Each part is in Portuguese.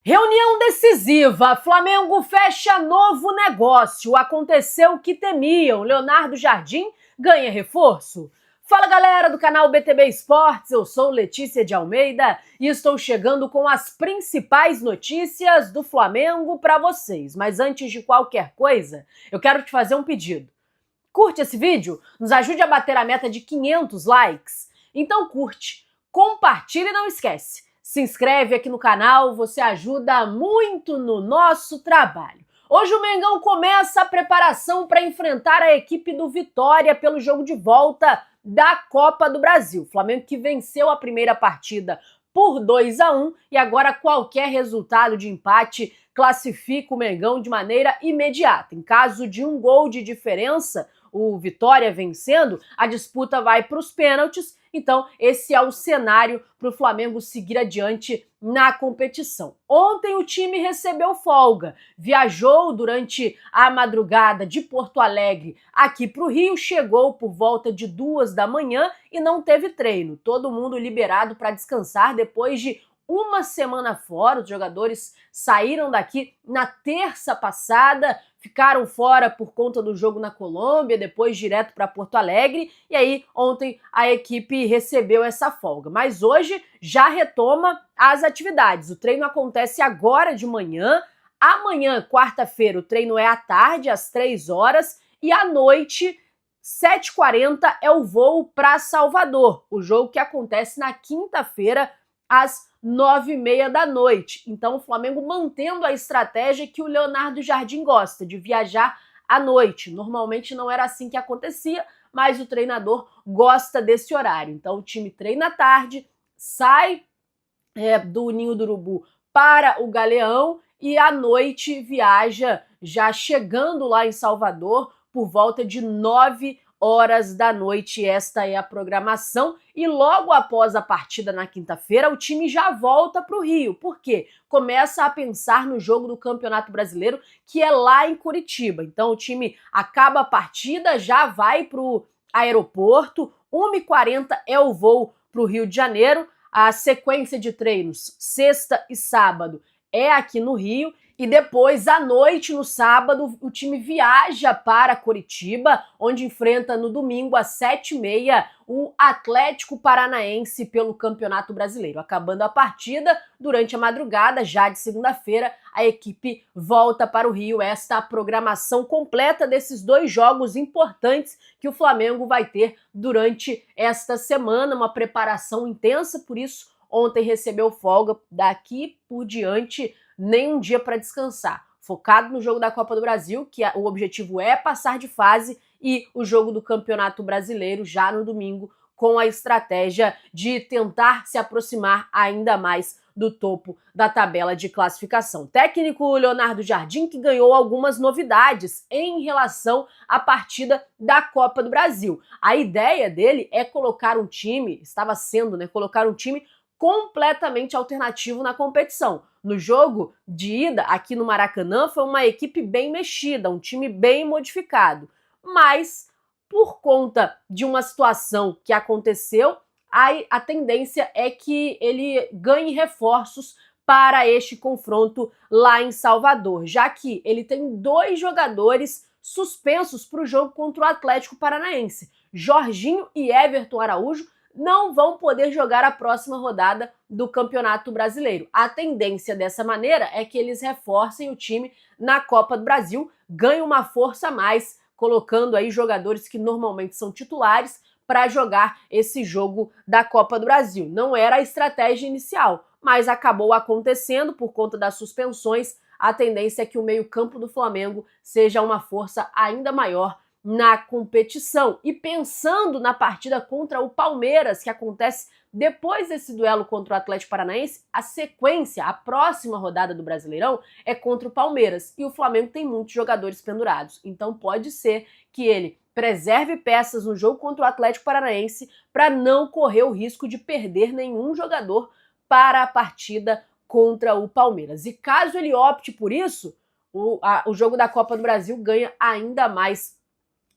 Reunião decisiva. Flamengo fecha novo negócio. Aconteceu o que temiam. Leonardo Jardim ganha reforço. Fala, galera do canal BTB Esportes. Eu sou Letícia de Almeida e estou chegando com as principais notícias do Flamengo para vocês. Mas antes de qualquer coisa, eu quero te fazer um pedido. Curte esse vídeo? Nos ajude a bater a meta de 500 likes? Então curte, compartilha e não esquece. Se inscreve aqui no canal, você ajuda muito no nosso trabalho. Hoje o Mengão começa a preparação para enfrentar a equipe do Vitória pelo jogo de volta da Copa do Brasil. O Flamengo que venceu a primeira partida por 2-1 e agora qualquer resultado de empate classifica o Mengão de maneira imediata. Em caso de um gol de diferença, o Vitória vencendo, a disputa vai para os pênaltis. Então, esse é o cenário para o Flamengo seguir adiante na competição. Ontem o time recebeu folga, viajou durante a madrugada de Porto Alegre aqui para o Rio, chegou por volta de 2 da manhã e não teve treino. Todo mundo liberado para descansar depois de uma semana fora. Os jogadores saíram daqui na terça passada, ficaram fora por conta do jogo na Colômbia, depois direto para Porto Alegre, e aí ontem a equipe recebeu essa folga. Mas hoje já retoma as atividades. O treino acontece agora de manhã, amanhã, quarta-feira, o treino é à tarde, às 3 horas, e à noite, 7h40, é o voo para Salvador, o jogo que acontece na quinta-feira, às 9h30 da noite. Então o Flamengo mantendo a estratégia que o Leonardo Jardim gosta, de viajar à noite. Normalmente não era assim que acontecia, mas o treinador gosta desse horário. Então o time treina à tarde, sai do Ninho do Urubu para o Galeão e à noite viaja, já chegando lá em Salvador por volta de 9 horas da noite. Esta é a programação e logo após a partida na quinta-feira o time já volta para o Rio. Por quê? Começa a pensar no jogo do Campeonato Brasileiro, que é lá em Curitiba. Então o time acaba a partida, já vai para o aeroporto, 1h40 é o voo para o Rio de Janeiro. A sequência de treinos, sexta e sábado, é aqui no Rio. E depois, à noite, no sábado, o time viaja para Curitiba, onde enfrenta no domingo, às 7h30, o Atlético Paranaense pelo Campeonato Brasileiro. Acabando a partida, durante a madrugada, já de segunda-feira, a equipe volta para o Rio. Esta é a programação completa desses dois jogos importantes que o Flamengo vai ter durante esta semana. Uma preparação intensa, por isso, ontem recebeu folga. Daqui por diante, nem um dia para descansar. Focado no jogo da Copa do Brasil, que o objetivo é passar de fase, e o jogo do Campeonato Brasileiro já no domingo, com a estratégia de tentar se aproximar ainda mais do topo da tabela de classificação. Técnico Leonardo Jardim, que ganhou algumas novidades em relação à partida da Copa do Brasil. A ideia dele é colocar um time, colocar um time completamente alternativo na competição. No jogo de ida, aqui no Maracanã, foi uma equipe bem mexida, um time bem modificado. Mas, por conta de uma situação que aconteceu, a tendência é que ele ganhe reforços para este confronto lá em Salvador, já que ele tem 2 jogadores suspensos para o jogo contra o Atlético Paranaense. Jorginho e Everton Araújo não vão poder jogar a próxima rodada do Campeonato Brasileiro. A tendência dessa maneira é que eles reforcem o time na Copa do Brasil, ganhem uma força a mais, colocando aí jogadores que normalmente são titulares para jogar esse jogo da Copa do Brasil. Não era a estratégia inicial, mas acabou acontecendo por conta das suspensões. A tendência é que o meio-campo do Flamengo seja uma força ainda maior na competição. E pensando na partida contra o Palmeiras, que acontece depois desse duelo contra o Atlético Paranaense, a sequência, a próxima rodada do Brasileirão é contra o Palmeiras, e o Flamengo tem muitos jogadores pendurados. Então pode ser que ele preserve peças no jogo contra o Atlético Paranaense para não correr o risco de perder nenhum jogador para a partida contra o Palmeiras. E caso ele opte por isso, o jogo da Copa do Brasil ganha ainda mais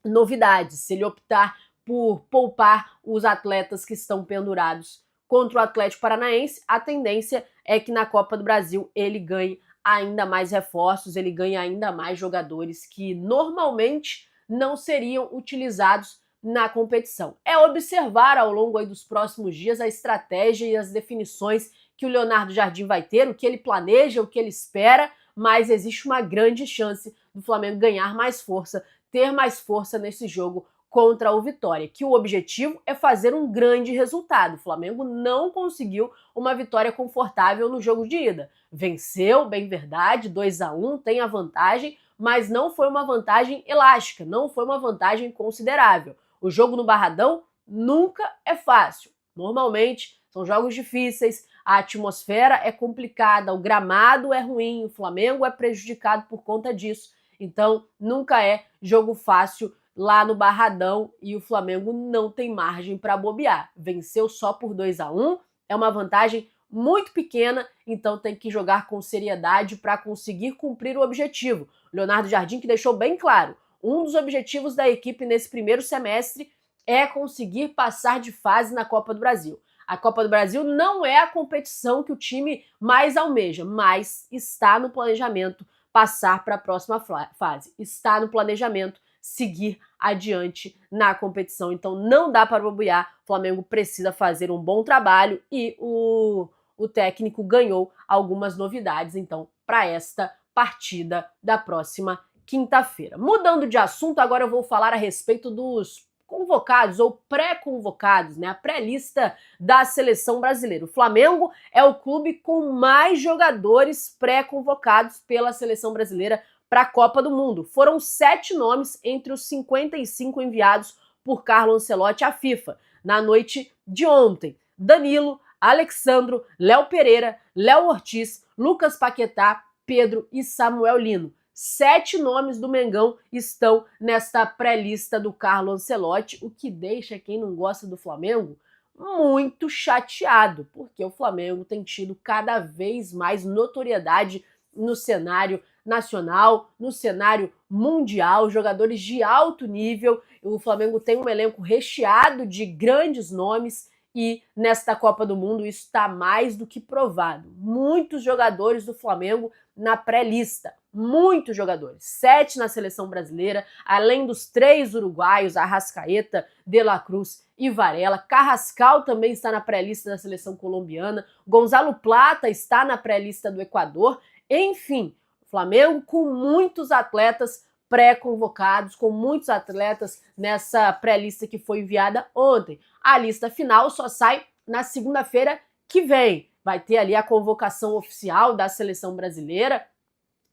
novidades, se ele optar por poupar os atletas que estão pendurados contra o Atlético Paranaense, a tendência é que na Copa do Brasil ele ganhe ainda mais reforços, ele ganhe ainda mais jogadores que normalmente não seriam utilizados na competição. É observar ao longo aí dos próximos dias a estratégia e as definições que o Leonardo Jardim vai ter, o que ele planeja, o que ele espera, mas existe uma grande chance do Flamengo ganhar mais força, ter mais força nesse jogo contra o Vitória, que o objetivo é fazer um grande resultado. O Flamengo não conseguiu uma vitória confortável no jogo de ida. Venceu, bem verdade, 2-1, tem a vantagem, mas não foi uma vantagem elástica, não foi uma vantagem considerável. O jogo no Barradão nunca é fácil. Normalmente são jogos difíceis, a atmosfera é complicada, o gramado é ruim, o Flamengo é prejudicado por conta disso. Então, nunca é jogo fácil lá no Barradão e o Flamengo não tem margem para bobear. Venceu só por 2-1, é uma vantagem muito pequena, então tem que jogar com seriedade para conseguir cumprir o objetivo. O Leonardo Jardim que deixou bem claro, um dos objetivos da equipe nesse primeiro semestre é conseguir passar de fase na Copa do Brasil. A Copa do Brasil não é a competição que o time mais almeja, mas está no planejamento passar para a próxima fase. Está no planejamento seguir adiante na competição. Então não dá para bobear, o Flamengo precisa fazer um bom trabalho e o técnico ganhou algumas novidades, então, para esta partida da próxima quinta-feira. Mudando de assunto, agora eu vou falar a respeito dos convocados ou pré-convocados, né? A pré-lista da seleção brasileira. O Flamengo é o clube com mais jogadores pré-convocados pela seleção brasileira para a Copa do Mundo. Foram 7 nomes entre os 55 enviados por Carlo Ancelotti à FIFA na noite de ontem. Danilo, Alexandro, Léo Pereira, Léo Ortiz, Lucas Paquetá, Pedro e Samuel Lino. 7 nomes do Mengão estão nesta pré-lista do Carlo Ancelotti, o que deixa quem não gosta do Flamengo muito chateado, porque o Flamengo tem tido cada vez mais notoriedade no cenário nacional, no cenário mundial, jogadores de alto nível. O Flamengo tem um elenco recheado de grandes nomes e nesta Copa do Mundo isso está mais do que provado. Muitos jogadores do Flamengo na pré-lista, muitos jogadores, 7 na seleção brasileira, além dos 3 uruguaios, Arrascaeta, De La Cruz e Varela. Carrascal também está na pré-lista da seleção colombiana, Gonzalo Plata está na pré-lista do Equador, enfim, Flamengo com muitos atletas pré-convocados, com muitos atletas nessa pré-lista que foi enviada ontem. A lista final só sai na segunda-feira que vem. Vai ter ali a convocação oficial da seleção brasileira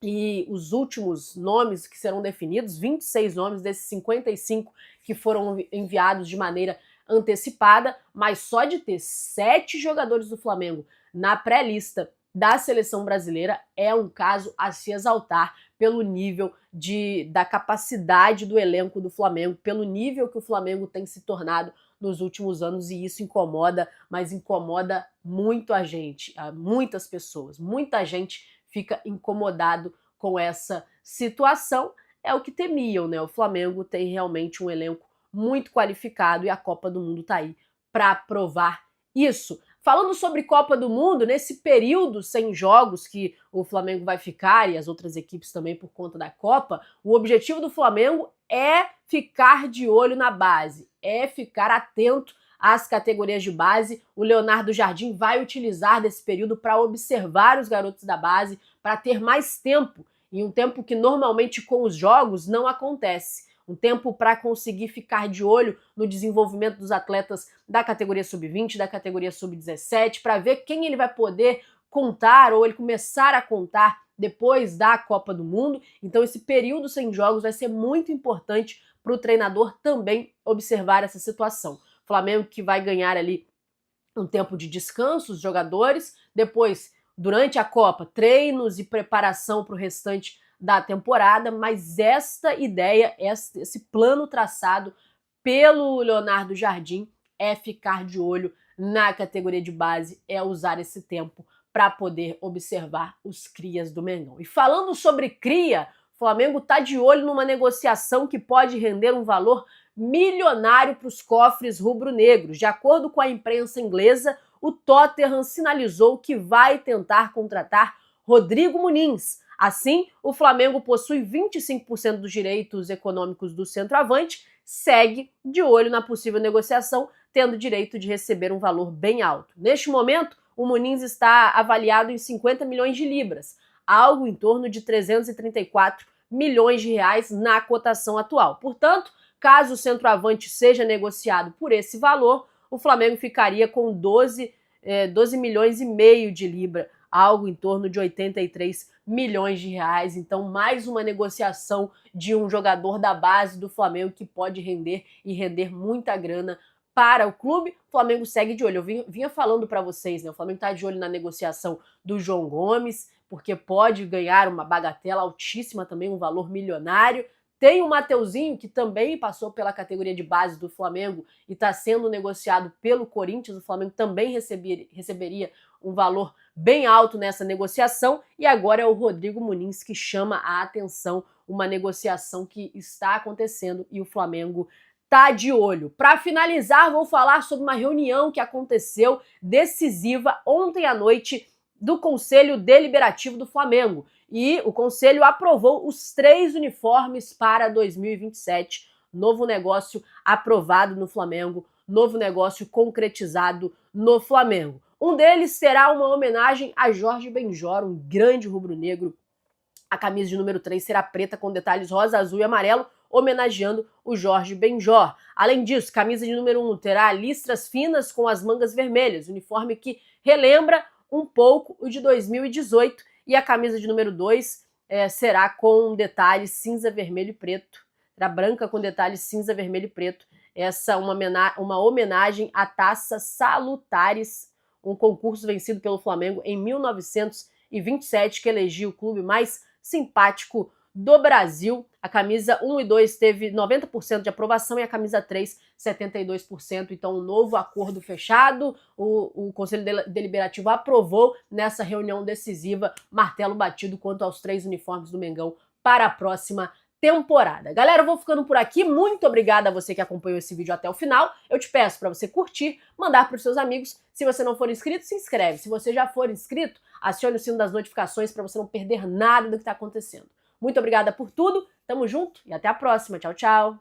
e os últimos nomes que serão definidos, 26 nomes desses 55 que foram enviados de maneira antecipada, mas só de ter 7 jogadores do Flamengo na pré-lista da seleção brasileira é um caso a se exaltar pelo nível da capacidade do elenco do Flamengo, pelo nível que o Flamengo tem se tornado nos últimos anos, e isso incomoda, mas incomoda muito a gente, muitas pessoas, muita gente fica incomodado com essa situação, é o que temiam, né? O Flamengo tem realmente um elenco muito qualificado e a Copa do Mundo tá aí para provar isso. Falando sobre Copa do Mundo, nesse período sem jogos que o Flamengo vai ficar e as outras equipes também por conta da Copa, o objetivo do Flamengo é ficar de olho na base, é ficar atento às categorias de base. O Leonardo Jardim vai utilizar desse período para observar os garotos da base, para ter mais tempo, e um tempo que normalmente com os jogos não acontece. Um tempo para conseguir ficar de olho no desenvolvimento dos atletas da categoria sub-20, da categoria sub-17, para ver quem ele vai poder contar ou ele começar a contar depois da Copa do Mundo. Então esse período sem jogos vai ser muito importante para o treinador também observar essa situação. O Flamengo que vai ganhar ali um tempo de descanso, os jogadores, depois, durante a Copa, treinos e preparação para o restante da temporada, mas esta ideia, esse plano traçado pelo Leonardo Jardim é ficar de olho na categoria de base, é usar esse tempo para poder observar os crias do Mengão. E falando sobre cria, o Flamengo está de olho numa negociação que pode render um valor milionário para os cofres rubro-negros. De acordo com a imprensa inglesa, o Tottenham sinalizou que vai tentar contratar Rodrigo Muniz. Assim, o Flamengo possui 25% dos direitos econômicos do centroavante, segue de olho na possível negociação, tendo direito de receber um valor bem alto. Neste momento, o Muniz está avaliado em 50 milhões de libras, algo em torno de 334 milhões de reais na cotação atual. Portanto, caso o centroavante seja negociado por esse valor, o Flamengo ficaria com 12 milhões e meio de libra, algo em torno de 83 milhões de reais. Então, mais uma negociação de um jogador da base do Flamengo que pode render e render muita grana para o clube. O Flamengo segue de olho. Eu vinha falando para vocês, né? O Flamengo está de olho na negociação do João Gomes, porque pode ganhar uma bagatela altíssima também, um valor milionário. Tem o Mateuzinho, que também passou pela categoria de base do Flamengo e está sendo negociado pelo Corinthians. O Flamengo também receberia um valor bem alto nessa negociação. E agora é o Rodrigo Muniz que chama a atenção, uma negociação que está acontecendo e o Flamengo tá de olho. Para finalizar, vou falar sobre uma reunião que aconteceu decisiva ontem à noite do Conselho Deliberativo do Flamengo. E o Conselho aprovou os 3 uniformes para 2027. Novo negócio aprovado no Flamengo, novo negócio concretizado no Flamengo. Um deles será uma homenagem a Jorge Benjor, um grande rubro-negro. A camisa de número 3 será preta com detalhes rosa, azul e amarelo, homenageando o Jorge Benjor. Além disso, camisa de número 1 terá listras finas com as mangas vermelhas, uniforme que relembra um pouco o de 2018, e a camisa de número 2 será com detalhes cinza, vermelho e preto. Será branca com detalhes cinza, vermelho e preto. Essa é uma homenagem à Taça Salutares, um concurso vencido pelo Flamengo em 1927, que elegia o clube mais simpático do Brasil. A camisa 1 e 2 teve 90% de aprovação e a camisa 3, 72%. Então, um novo acordo fechado. O Conselho Deliberativo aprovou nessa reunião decisiva, martelo batido quanto aos 3 uniformes do Mengão para a próxima temporada. Galera, eu vou ficando por aqui. Muito obrigada a você que acompanhou esse vídeo até o final. Eu te peço para você curtir, mandar para os seus amigos. Se você não for inscrito, se inscreve. Se você já for inscrito, acione o sino das notificações para você não perder nada do que está acontecendo. Muito obrigada por tudo, tamo junto e até a próxima. Tchau, tchau!